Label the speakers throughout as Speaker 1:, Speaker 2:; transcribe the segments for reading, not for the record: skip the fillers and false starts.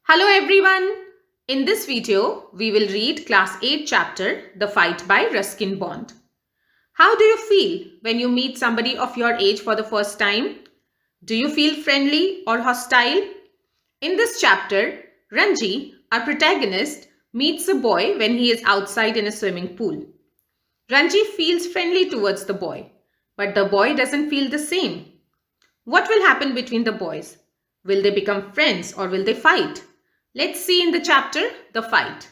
Speaker 1: Hello everyone. In this video, we will read class 8 chapter The Fight by Ruskin Bond. How do you feel when you meet somebody of your age for the first time? Do you feel friendly or hostile? In this chapter, Ranji, our protagonist, meets a boy when he is outside in a swimming pool. Ranji feels friendly towards the boy, but the boy doesn't feel the same. What will happen between the boys? Will they become friends or will they fight? Let's see in the chapter, The Fight.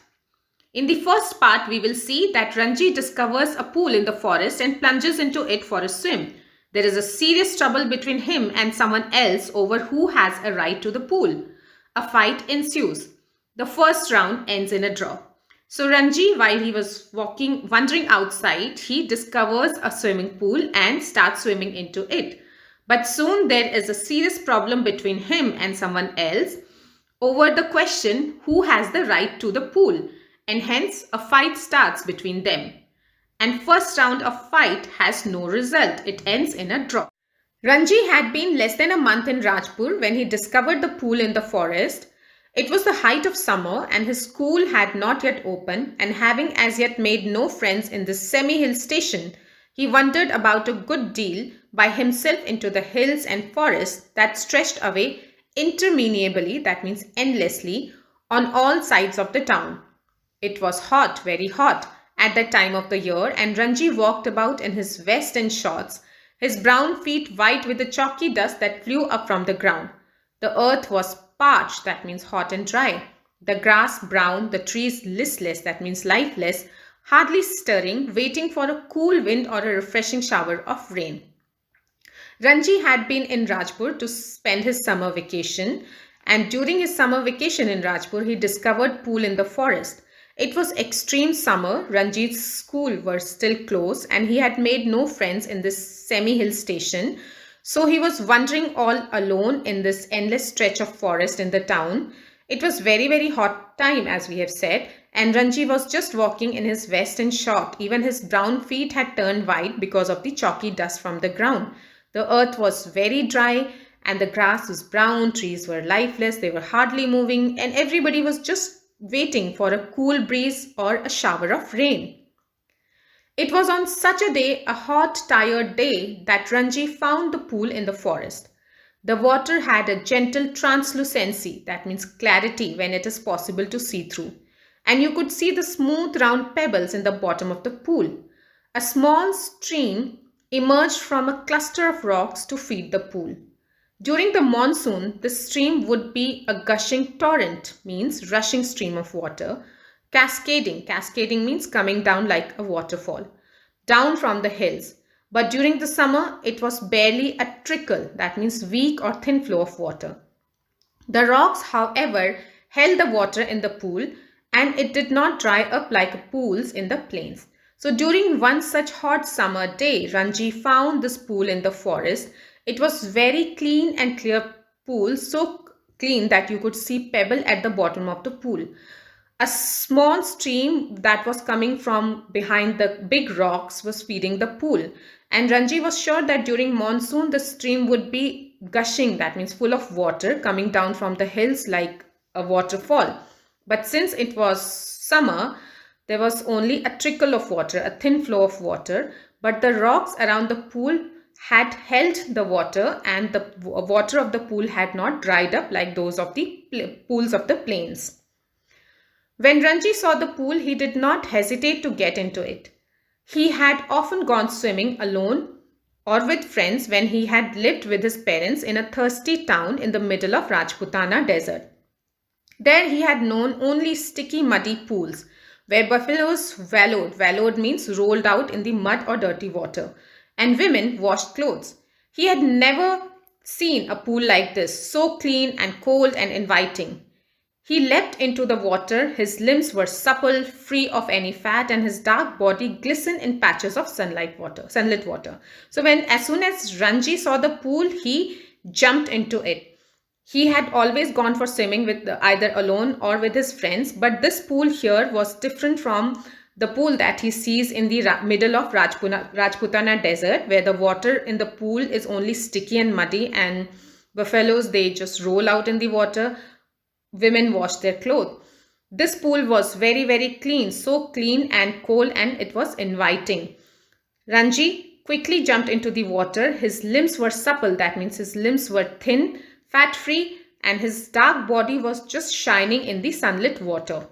Speaker 1: In the first part, we will see that Ranji discovers a pool in the forest and plunges into it for a swim. There is a serious trouble between him and someone else over who has a right to the pool. A fight ensues. The first round ends in a draw. So Ranji, while he was wandering outside, he discovers a swimming pool and starts swimming into it. But soon there is a serious problem between him and someone else over the question who has the right to the pool, and hence a fight starts between them. And first round of fight has no result. It ends in a draw. Ranji had been less than a month in Rajpur when he discovered the pool in the forest. It was the height of summer and his school had not yet opened, and having as yet made no friends in this semi-hill station, he wandered about a good deal by himself into the hills and forests that stretched away interminably, that means endlessly, on all sides of the town. It was hot, very hot, at that time of the year, and Ranji walked about in his vest and shorts, his brown feet white with the chalky dust that flew up from the ground. The earth was parched, that means hot and dry. The grass brown, the trees listless, that means lifeless, hardly stirring, waiting for a cool wind or a refreshing shower of rain. Ranji had been in Rajpur to spend his summer vacation, and during his summer vacation in Rajpur, he discovered pool in the forest. It was extreme summer, Ranjit's school were still closed, and he had made no friends in this semi-hill station, so he was wandering all alone in this endless stretch of forest in the town. It was very hot time, as we have said, and Ranji was just walking in his vest and short. Even his brown feet had turned white because of the chalky dust from the ground. The earth was very dry and the grass was brown, trees were lifeless, they were hardly moving, and everybody was just waiting for a cool breeze or a shower of rain. It was on such a day, a hot, tired day, that Ranji found the pool in the forest. The water had a gentle translucency, that means clarity when it is possible to see through, and you could see the smooth round pebbles in the bottom of the pool. A small stream emerged from a cluster of rocks to feed the pool. During the monsoon, the stream would be a gushing torrent, means rushing stream of water, cascading. Cascading means coming down like a waterfall, down from the hills. But during the summer, it was barely a trickle, that means weak or thin flow of water. The rocks, however, held the water in the pool and it did not dry up like pools in the plains. So during one such hot summer day, Ranji found this pool in the forest. It was very clean and clear pool, so clean that you could see pebble at the bottom of the pool. A small stream that was coming from behind the big rocks was feeding the pool. And Ranji was sure that during monsoon, the stream would be gushing, that means full of water coming down from the hills like a waterfall. But since it was summer, there was only a trickle of water, a thin flow of water, but the rocks around the pool had held the water and the water of the pool had not dried up like those of the pools of the plains. When Ranji saw the pool, he did not hesitate to get into it. He had often gone swimming alone or with friends when he had lived with his parents in a thirsty town in the middle of Rajputana desert. There he had known only sticky muddy pools where buffaloes wallowed. Wallowed means rolled out in the mud or dirty water, and women washed clothes. He had never seen a pool like this, so clean and cold and inviting. He leapt into the water, his limbs were supple, free of any fat, and his dark body glistened in patches of sunlit water. So as soon as Ranji saw the pool, he jumped into it. He had always gone for swimming with either alone or with his friends, but this pool here was different from the pool that he sees in the middle of Rajputana desert, where the water in the pool is only sticky and muddy and buffaloes, they just roll out in the water. women wash their clothes. This pool was very, very clean, so clean and cold, and it was inviting. Ranji quickly jumped into the water. His limbs were supple, that means his limbs were thin, fat-free, and his dark body was just shining in the sunlit water.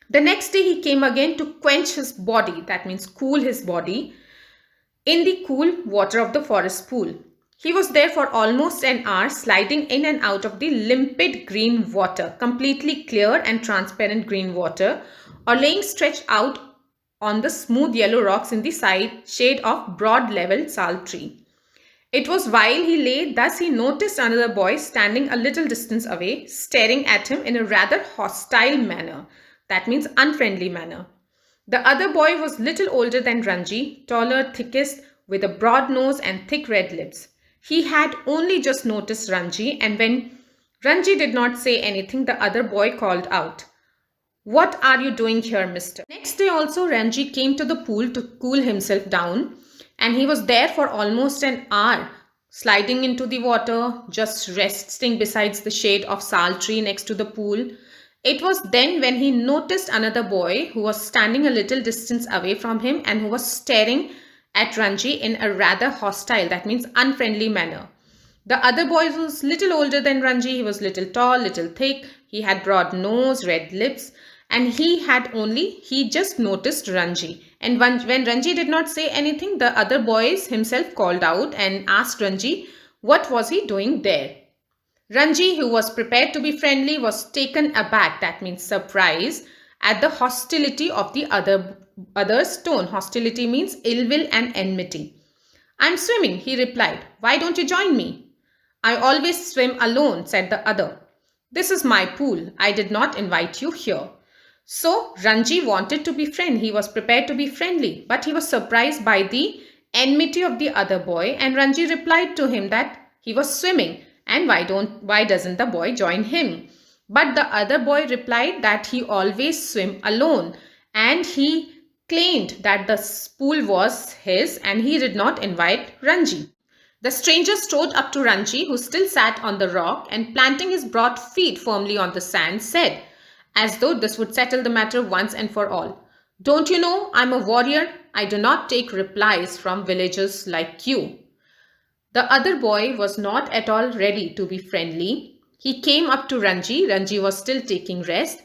Speaker 1: The next day he came again to quench his body, that means cool his body, in the cool water of the forest pool. He was there for almost an hour, sliding in and out of the limpid green water, completely clear and transparent green water, or laying stretched out on the smooth yellow rocks in the shade of broad level sal tree. It was while he lay thus he noticed another boy standing a little distance away, staring at him in a rather hostile manner, that means unfriendly manner. The other boy was little older than Ranji, taller, thickest, with a broad nose and thick red lips. He had only just noticed Ranji, and when Ranji did not say anything, the other boy called out, "What are you doing here, mister?" Next day also, Ranji came to the pool to cool himself down, and he was there for almost an hour, sliding into the water, just resting beside the shade of sal tree next to the pool. It was then when he noticed another boy who was standing a little distance away from him and who was staring at Ranji in a rather hostile, that means unfriendly manner. The other boy was little older than Ranji. He was little tall, little thick. He had broad nose, red lips, and he just noticed Ranji. And when Ranji did not say anything, the other boys himself called out and asked Ranji what was he doing there. Ranji, who was prepared to be friendly, was taken aback, that means surprised, at the hostility of the other's tone. Hostility means ill will and enmity. "I'm swimming," he replied. "Why don't you join me?" "I always swim alone," said the other. "This is my pool. I did not invite you here." So Ranji wanted to be friend. He was prepared to be friendly, but he was surprised by the enmity of the other boy, and Ranji replied to him that he was swimming and why doesn't the boy join him? But the other boy replied that he always swim alone, and he claimed that the pool was his and he did not invite Ranji. The stranger strode up to Ranji, who still sat on the rock, and planting his broad feet firmly on the sand, said, as though this would settle the matter once and for all, "Don't you know I'm a warrior? I do not take replies from villagers like you." The other boy was not at all ready to be friendly. He came up to Ranji. Ranji was still taking rest,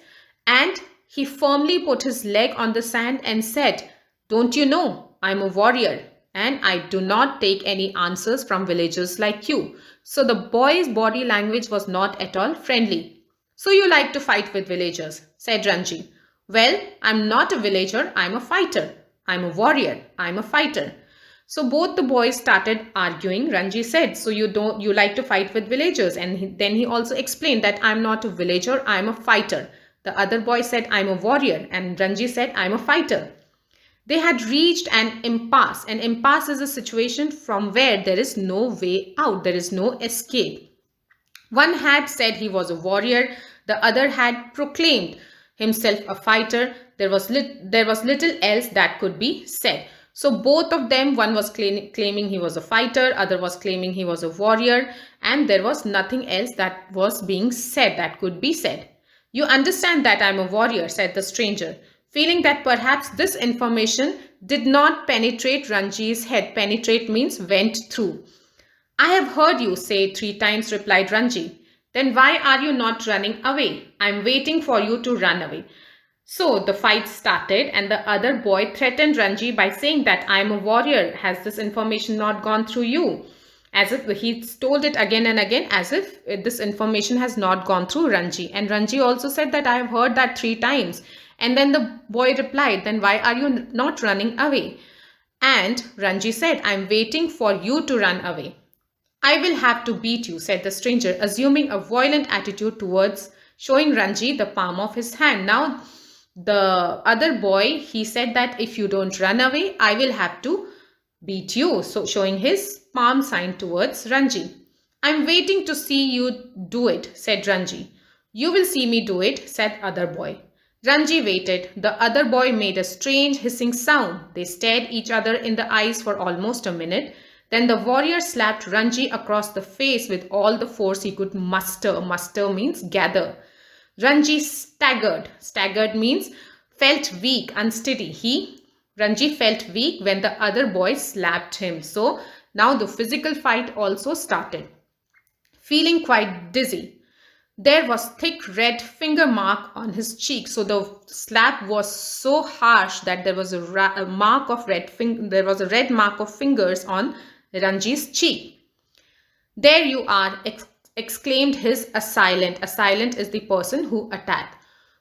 Speaker 1: and he firmly put his leg on the sand and said, "Don't you know I'm a warrior and I do not take any answers from villagers like you." So the boy's body language was not at all friendly. "So you like to fight with villagers," said Ranji. "Well, I'm not a villager, I'm a fighter. I'm a warrior, I'm a fighter." So both the boys started arguing. Ranji said, "So you like to fight with villagers?" And then he also explained that "I'm not a villager, I'm a fighter." The other boy said, "I'm a warrior," and Ranji said, "I'm a fighter." They had reached an impasse. An impasse is a situation from where there is no way out, there is no escape. One had said he was a warrior, the other had proclaimed himself a fighter. There was little else that could be said. So both of them, one was claiming he was a fighter, other was claiming he was a warrior, and there was nothing else that was being said that could be said. "You understand that I'm a warrior," said the stranger, feeling that perhaps this information did not penetrate Ranji's head. Penetrate means went through. "I have heard you say 3 times, replied Ranji. "Then why are you not running away? I'm waiting for you to run away." So the fight started, and the other boy threatened Ranji by saying that "I'm a warrior. Has this information not gone through you?" As if he told it again and again, as if this information has not gone through Ranji. And Ranji also said that "I have heard that 3 times. And then the boy replied, "Then why are you not running away?" And Ranji said, "I'm waiting for you to run away." "I will have to beat you," said the stranger, assuming a violent attitude towards, showing Ranji the palm of his hand. Now, the other boy, he said that "if you don't run away, I will have to beat you." So, showing his palm sign towards Ranji. "I'm waiting to see you do it," said Ranji. "You will see me do it," said other boy. Ranji waited. The other boy made a strange hissing sound. They stared each other in the eyes for almost a minute. Then the warrior slapped Ranji across the face with all the force he could muster. Muster means gather. Ranji staggered. Staggered means felt weak, unsteady. Ranji felt weak when the other boy slapped him. So now the physical fight also started. Feeling quite dizzy. There was thick red finger mark on his cheek. So the slap was so harsh that there was a mark of red there was a red mark of fingers on Ranji's cheek. There you are, exclaimed his assailant. Assailant is the person who attacked.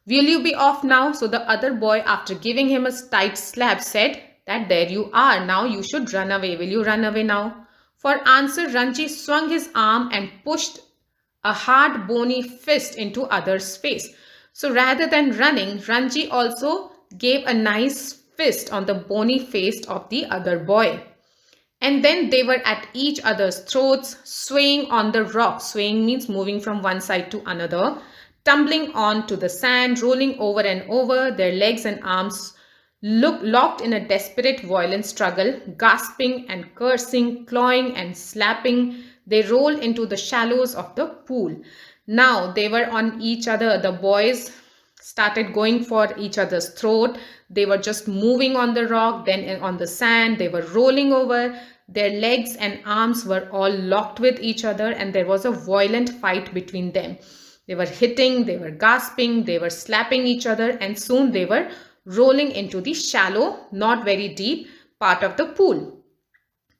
Speaker 1: Will you be off now? So the other boy, after giving him a tight slap, said that there you are. Now you should run away. Will you run away now? For answer, Ranji swung his arm and pushed a hard bony fist into other's face. So rather than running, Ranji also gave a nice fist on the bony face of the other boy. And then they were at each other's throats, swaying on the rock. Swaying means moving from one side to another, tumbling onto the sand, rolling over and over, their legs and arms locked in a desperate violent struggle, gasping and cursing, clawing and slapping. They rolled into the shallows of the pool. Now they were on each other. The boys started going for each other's throat. They were just moving on the rock, then on the sand. They were rolling over. Their legs and arms were all locked with each other, and there was a violent fight between them. They were hitting, they were gasping, they were slapping each other, and soon they were rolling into the shallow, not very deep part of the pool.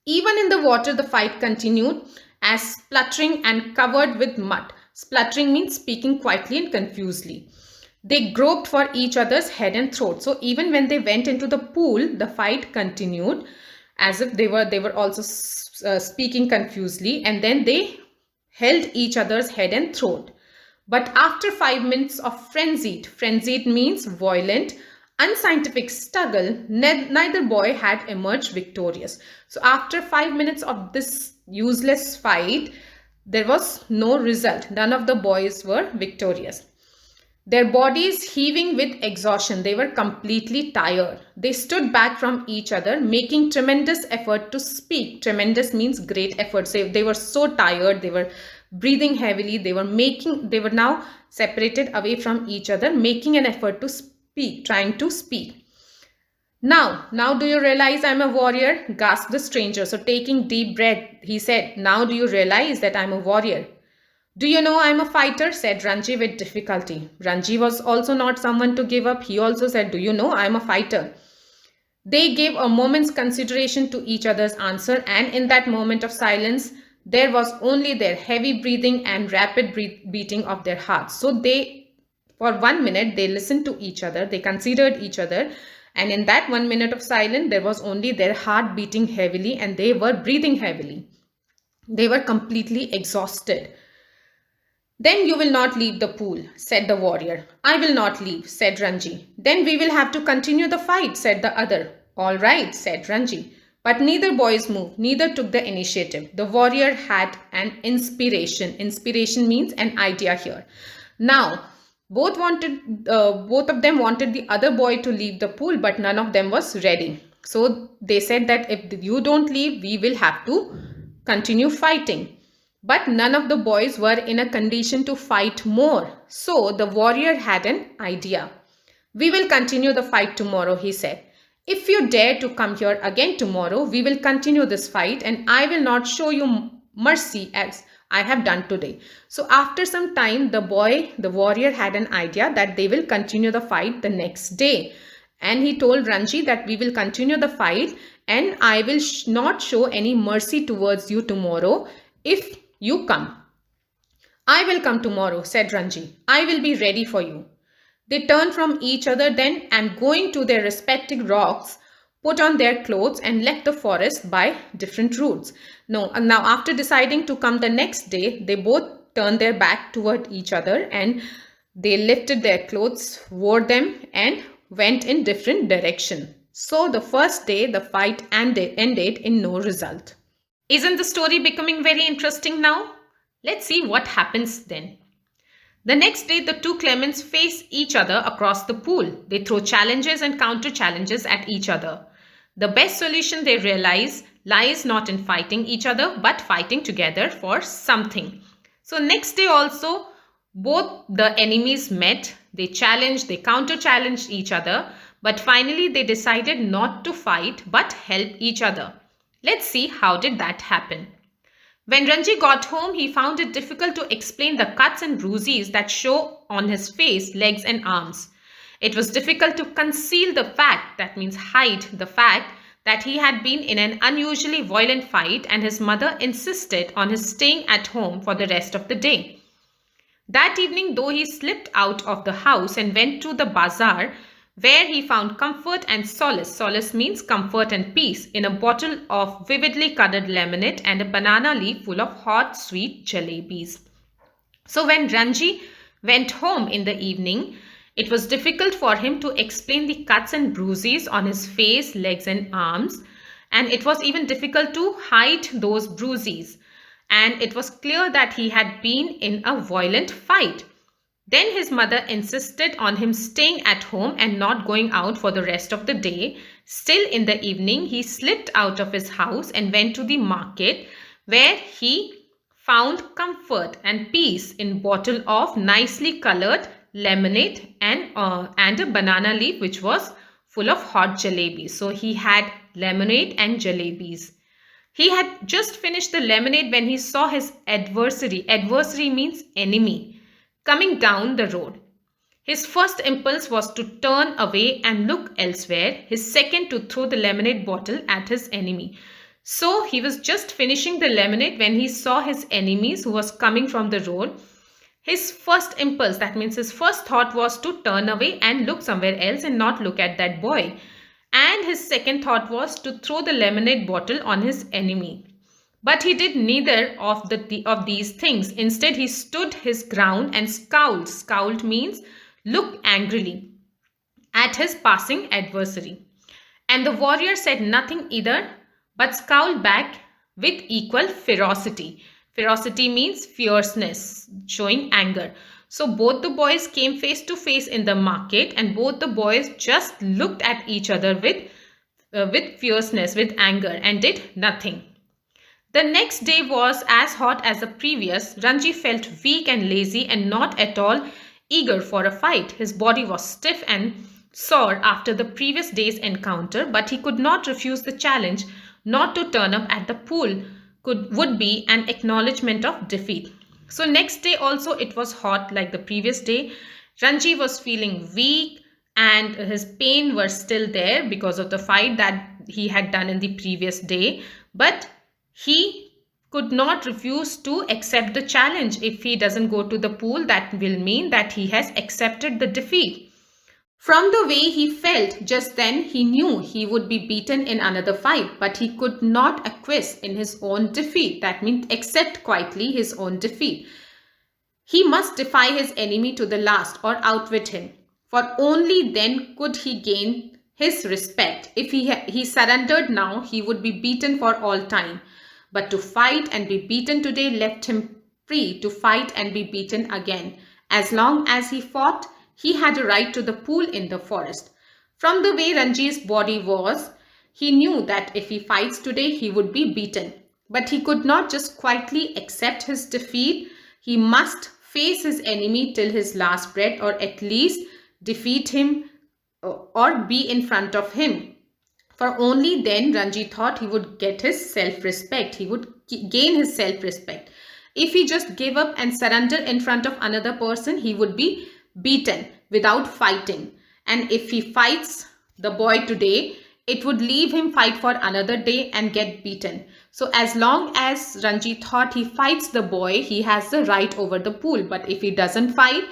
Speaker 1: Even in the water, the fight continued as spluttering and covered with mud. Spluttering means speaking quietly and confusedly. They groped for each other's head and throat. So even when they went into the pool, the fight continued as if they were also speaking confusedly, and then they held each other's head and throat. But after 5 minutes of frenzied means violent, unscientific struggle, neither boy had emerged victorious. So after 5 minutes of this useless fight, there was no result. None of the boys were victorious. Their bodies heaving with exhaustion, they were completely tired. They stood back from each other, making tremendous effort to speak. Tremendous means great effort. So they were so tired, they were breathing heavily, they were now separated away from each other, making an effort to speak, trying to speak. Now do you realize I'm a warrior? Gasped the stranger. So taking deep breath, he said, now do you realize that I'm a warrior? Do you know I'm a fighter? Said Ranji with difficulty. Ranji was also not someone to give up. He also said, do you know I'm a fighter? They gave a moment's consideration to each other's answer, and in that moment of silence, there was only their heavy breathing and rapid beating of their hearts. So for 1 minute, they listened to each other. They considered each other. And in that 1 minute of silence, there was only their heart beating heavily, and they were breathing heavily. They were completely exhausted. Then you will not leave the pool, said the warrior. I will not leave, said Ranji. Then we will have to continue the fight, said the other. All right, said Ranji. But neither boys moved, neither took the initiative. The warrior had an inspiration. Inspiration means an idea here. Now, both of them wanted the other boy to leave the pool, but none of them was ready. So they said that if you don't leave, we will have to continue fighting. But none of the boys were in a condition to fight more. So the warrior had an idea. We will continue the fight tomorrow, he said. If you dare to come here again tomorrow, we will continue this fight, and I will not show you mercy as I have done today. So after some time, the warrior had an idea that they will continue the fight the next day. And he told Ranji that we will continue the fight, and I will not show any mercy towards you tomorrow if you come. I will come tomorrow, said Ranji. I will be ready for you. They turned from each other then, and going to their respective rocks, put on their clothes and left the forest by different routes. Now after deciding to come the next day, they both turned their back toward each other, and they lifted their clothes, wore them, and went in different directions. So the first day, the fight ended in no result. Isn't the story becoming very interesting now? Let's see what happens then. The next day, the two claimants face each other across the pool. They throw challenges and counter challenges at each other. The best solution, they realize, lies not in fighting each other, but fighting together for something. So next day also, Both the enemies met, they challenged, they counter-challenged each other, but finally they decided not to fight but help each other. Let's see how did that happen. When Ranji got home, he found it difficult to explain the cuts and bruises that show on his face, legs and arms. It was difficult to conceal the fact, that means hide the fact, that he had been in an unusually violent fight and his mother insisted on his staying at home for the rest of the day. That evening, though, he slipped out of the house and went to the bazaar, where he found comfort and solace. Solace means comfort and peace in a bottle of vividly colored lemonade and a banana leaf full of hot, sweet jalebis. So when Ranji went home in the evening, it was difficult for him to explain the cuts and bruises on his face, legs and arms. And it was even difficult to hide those bruises. And it was clear that he had been in a violent fight. Then his mother insisted on him staying at home and not going out for the rest of the day. Still in the evening, he slipped out of his house and went to the market where he found comfort and peace in a bottle of nicely colored lemonade and a banana leaf which was full of hot jalebis. So he had lemonade and jalebis. He had just finished the lemonade when he saw his adversary. Adversary means enemy. Coming down the road. His first impulse was to turn away and look elsewhere. His second to throw the lemonade bottle at his enemy. So he was just finishing the lemonade when he saw his enemies who was coming from the road. His first impulse, that means his first thought was to turn away and look somewhere else and not look at that boy. And his second thought was to throw the lemonade bottle on his enemy. But he did neither of these things. Instead, he stood his ground and scowled. Scowled means look angrily at his passing adversary. And the warrior said nothing either, but scowled back with equal ferocity. Ferocity means fierceness, showing anger. So both the boys came face to face in the market and both the boys just looked at each other with fierceness, with anger and did nothing. The next day was as hot as the previous. Ranji felt weak and lazy and not at all eager for a fight. His body was stiff and sore after the previous day's encounter, but he could not refuse the challenge. Not to turn up at the pool would be an acknowledgement of defeat. So next day also it was hot like the previous day. Ranji was feeling weak and his pain was still there because of the fight that he had done in the previous day. But he could not refuse to accept the challenge. If he doesn't go to the pool, that will mean that he has accepted the defeat. From the way he felt just then, he knew he would be beaten in another fight, but he could not acquiesce in his own defeat. That means accept quietly his own defeat. He must defy his enemy to the last or outwit him, for only then could he gain his respect. If he surrendered now, he would be beaten for all time. But to fight and be beaten today left him free to fight and be beaten again. As long as he fought, he had a right to the pool in the forest. From the way Ranji's body was, he knew that if he fights today, he would be beaten. But he could not just quietly accept his defeat. He must face his enemy till his last breath, or at least defeat him or be in front of him. For only then, Ranji thought, he would get his self-respect. He would gain his self-respect. If he just gave up and surrendered in front of another person, he would be beaten without fighting. And if he fights the boy today, it would leave him fight for another day and get beaten. So as long as Ranji thought he fights the boy, he has the right over the pool. But if he doesn't fight,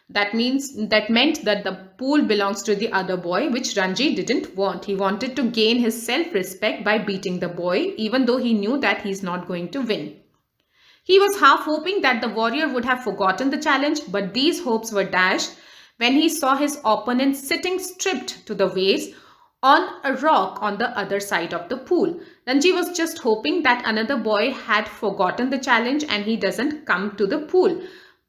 Speaker 1: that meant that the pool belongs to the other boy, which Ranji didn't want. He wanted to gain his self-respect by beating the boy, even though he knew that he's not going to win. He was half hoping that the warrior would have forgotten the challenge, but these hopes were dashed when he saw his opponent sitting stripped to the waist on a rock on the other side of the pool. Ranji was just hoping that another boy had forgotten the challenge and he doesn't come to the pool.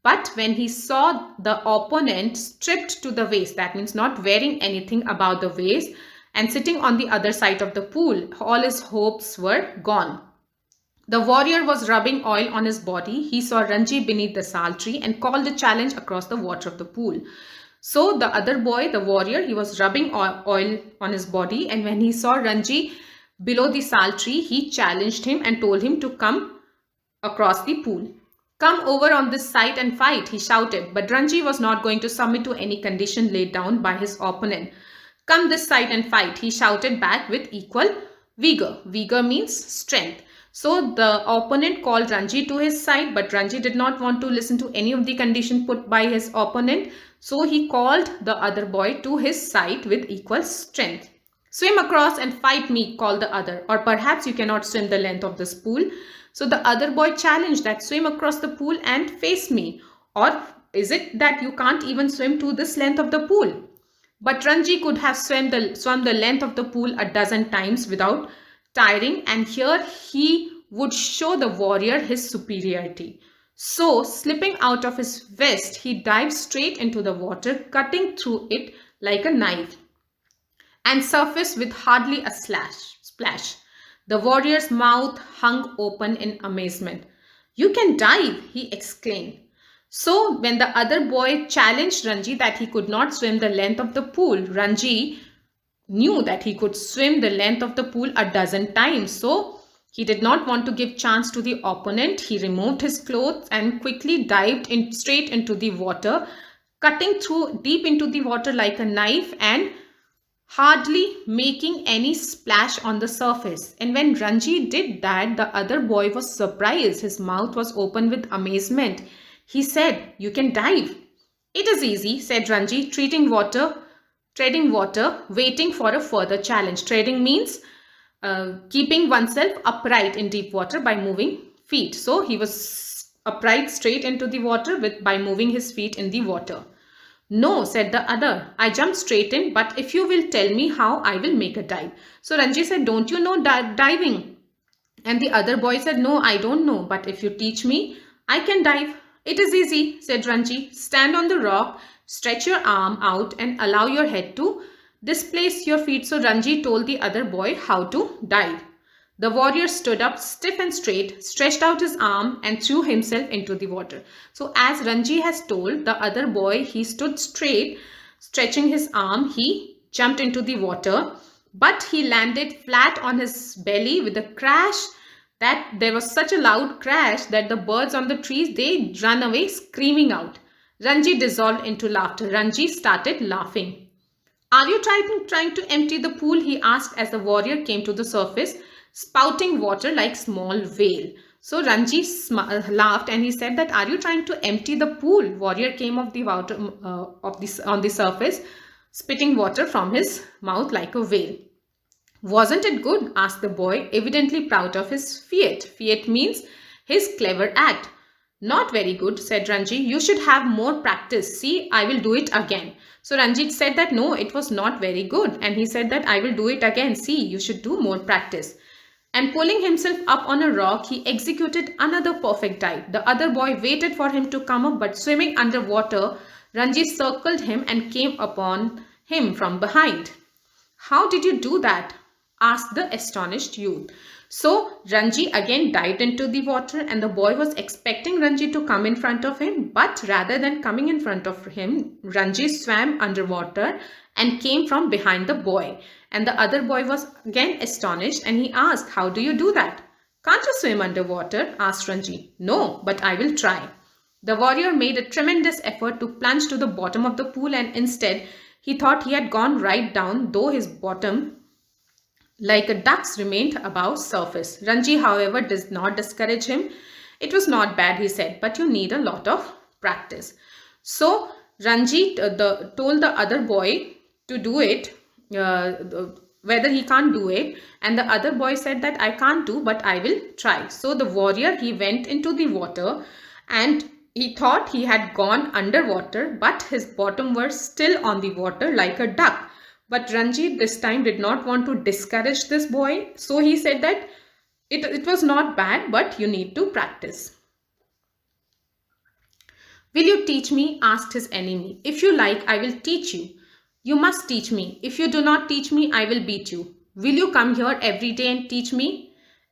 Speaker 1: But when he saw the opponent stripped to the waist, that means not wearing anything about the waist and sitting on the other side of the pool, all his hopes were gone. The warrior was rubbing oil on his body. He saw Ranji beneath the sal tree and called a challenge across the water of the pool. So the other boy, the warrior, he was rubbing oil on his body, and when he saw Ranji below the sal tree, he challenged him and told him to come across the pool. "Come over on this side and fight," he shouted, but Ranji was not going to submit to any condition laid down by his opponent. "Come this side and fight," he shouted back with equal vigor. Vigor means strength. So the opponent called Ranji to his side, but Ranji did not want to listen to any of the conditions put by his opponent. So he called the other boy to his side with equal strength. "Swim across and fight me," called the other, "or perhaps you cannot swim the length of this pool." So the other boy challenged that, "Swim across the pool and face me. Or is it that you can't even swim to this length of the pool?" But Ranji could have swum the length of the pool a dozen times without tiring, and here he would show the warrior his superiority. So, slipping out of his vest, he dived straight into the water, cutting through it like a knife, and surfaced with hardly a splash. The warrior's mouth hung open in amazement. "You can dive," he exclaimed. So when the other boy challenged Ranji that he could not swim the length of the pool, Ranji knew that he could swim the length of the pool a dozen times. So he did not want to give chance to the opponent. He removed his clothes and quickly dived straight into the water, cutting through deep into the water like a knife and hardly making any splash on the surface. And when Ranji did that, the other boy was surprised. His mouth was open with amazement. He said, "You can dive." "It is easy," said Ranji, treading water, waiting for a further challenge. Treading means keeping oneself upright in deep water by moving feet. So he was upright straight into the water by moving his feet in the water. "No," said the other, "I jumped straight in, but if you will tell me how, I will make a dive." So Ranji said, "Don't you know diving?" And the other boy said, "No, I don't know, but if you teach me, I can dive." "It is easy," said Ranji. "Stand on the rock, stretch your arm out and allow your head to displace your feet." So Ranji told the other boy how to dive. The warrior stood up stiff and straight, stretched out his arm and threw himself into the water. So as Ranji has told the other boy, he stood straight, stretching his arm. He jumped into the water, but he landed flat on his belly with a crash. That there was such a loud crash that the birds on the trees, they ran away screaming out. Ranji dissolved into laughter. Ranji started laughing. "Are you trying to empty the pool?" he asked as the warrior came to the surface, spouting water like small whale. So Ranji laughed and he said that, "Are you trying to empty the pool?" Warrior came off the water on the surface, spitting water from his mouth like a whale. "Wasn't it good?" asked the boy, evidently proud of his feat. Feat means his clever act. "Not very good," said Ranji. "You should have more practice. See, I will do it again." So Ranji said that, "No, it was not very good." And he said that, "I will do it again. See, you should do more practice." And pulling himself up on a rock, he executed another perfect dive. The other boy waited for him to come up, but swimming underwater, Ranji circled him and came upon him from behind. "How did you do that?" asked the astonished youth. So Ranji again dived into the water, and the boy was expecting Ranji to come in front of him, but rather than coming in front of him, Ranji swam underwater and came from behind the boy. And the other boy was again astonished and he asked, "How do you do that?" "Can't you swim underwater?" asked Ranji. "No, but I will try." The warrior made a tremendous effort to plunge to the bottom of the pool, and instead he thought he had gone right down, though his bottom like a duck's remained above surface. Ranji, however, does not discourage him. "It was not bad," he said, "but you need a lot of practice." So Ranji told the other boy to do it, whether he can't do it, and the other boy said that, "I can't do, but I will try." So the warrior, he went into the water and he thought he had gone underwater, but his bottom was still on the water like a duck. But Ranji this time did not want to discourage this boy. So he said that it was not bad, but you need to practice. "Will you teach me?" asked his enemy. "If you like, I will teach you." "You must teach me. If you do not teach me, I will beat you." "Will you come here every day and teach me?"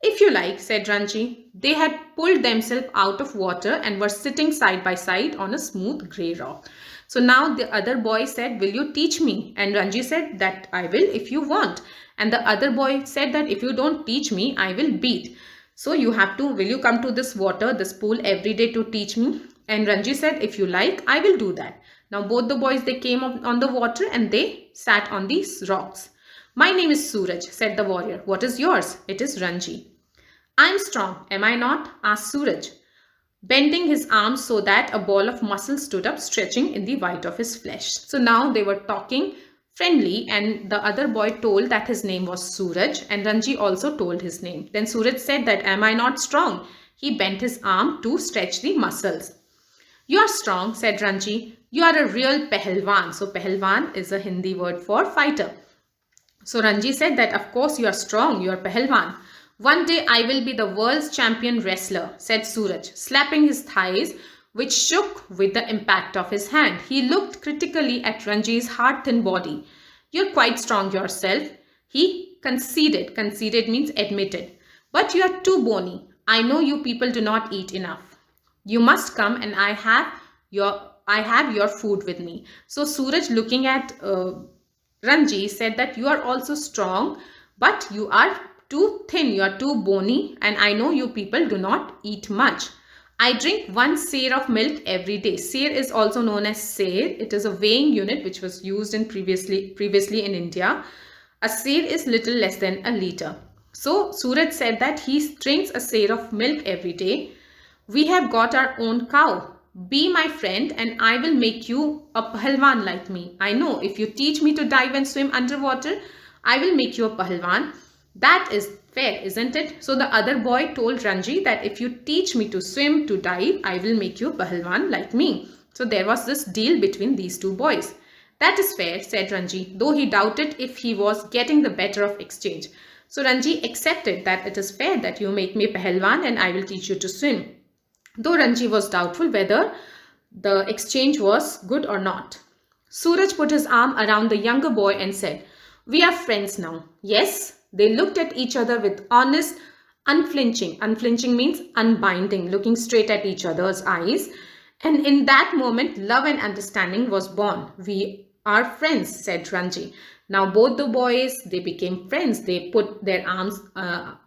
Speaker 1: If you like, said Ranji. They had pulled themselves out of water and were sitting side by side on a smooth grey rock. So now the other boy said, will you teach me? And Ranji said that I will if you want. And the other boy said that if you don't teach me, I will beat. So you have to, will you come to this water, this pool every day to teach me? And Ranji said, if you like, I will do that. Now both the boys, they came up on the water and they sat on these rocks. My name is Suraj, said the warrior. What is yours? It is Ranji. I'm strong, am I not? Asked Suraj, bending his arms so that a ball of muscle stood up, stretching in the white of his flesh. So now they were talking friendly, and the other boy told that his name was Suraj, and Ranji also told his name. Then Suraj said that, am I not strong? He bent his arm to stretch the muscles. You are strong, said Ranji. You are a real pehelwan. So pehelwan is a Hindi word for fighter. So Ranji said that, of course you are strong, you are pehelwan. One day I will be the world's champion wrestler, said Suraj, slapping his thighs, which shook with the impact of his hand. He looked critically at Ranji's hard-thin body. You're quite strong yourself. He conceded. Conceded means admitted. But you are too bony. I know you people do not eat enough. You must come and I have your food with me. So Suraj, looking at Ranji, said that you are also strong, but you are too thin, you are too bony, and I know you people do not eat much. I drink 1 seer of milk every day. Seer is also known as seer. It is a weighing unit which was used in previously in India. A seer is little less than a liter. So Suraj said that he drinks a seer of milk every day. We have got our own cow. Be my friend and I will make you a pahalwan like me. I know if you teach me to dive and swim underwater, I will make you a pahalwan. That is fair, isn't it? So the other boy told Ranji that if you teach me to swim, to dive, I will make you a pahalwan like me. So there was this deal between these two boys. That is fair, said Ranji, though he doubted if he was getting the better of exchange. So Ranji accepted that it is fair that you make me a pahalwan and I will teach you to swim. Though Ranji was doubtful whether the exchange was good or not. Suraj put his arm around the younger boy and said, we are friends now. Yes. They looked at each other with honest, unflinching. Unflinching means unbinding, looking straight at each other's eyes. And in that moment, love and understanding was born. We are friends, said Ranji. Now both the boys, they became friends. They put their arms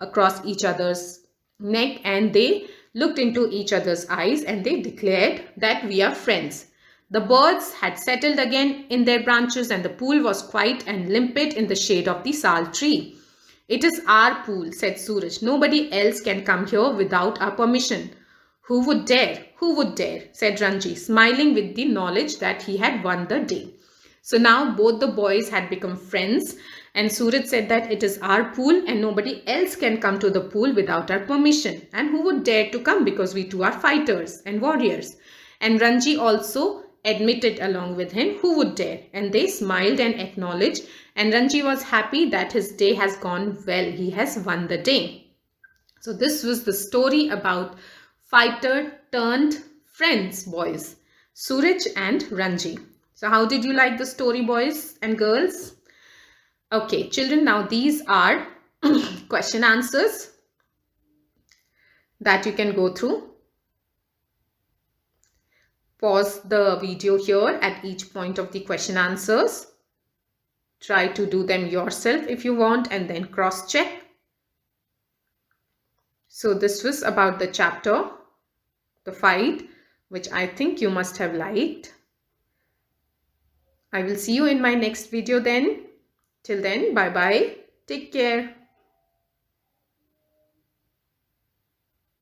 Speaker 1: across each other's neck and they looked into each other's eyes and they declared that we are friends. The birds had settled again in their branches and the pool was quiet and limpid in the shade of the sal tree. It is our pool, said Suraj. Nobody else can come here without our permission. Who would dare? Who would dare? Said Ranji, smiling with the knowledge that he had won the day. So now both the boys had become friends and Suraj said that it is our pool and nobody else can come to the pool without our permission. And who would dare to come because we two are fighters and warriors. And Ranji also admitted along with him, who would dare? And they smiled and acknowledged. And Ranji was happy that his day has gone well. He has won the day. So this was the story about fighter turned friends, boys. Suraj and Ranji. So how did you like the story, boys and girls? Okay, children, now these are question answers that you can go through. Pause the video here at each point of the question answers. Try to do them yourself if you want and then cross check. So this was about the chapter, the fight, which I think you must have liked. I will see you in my next video then. Till then, bye-bye. Take care.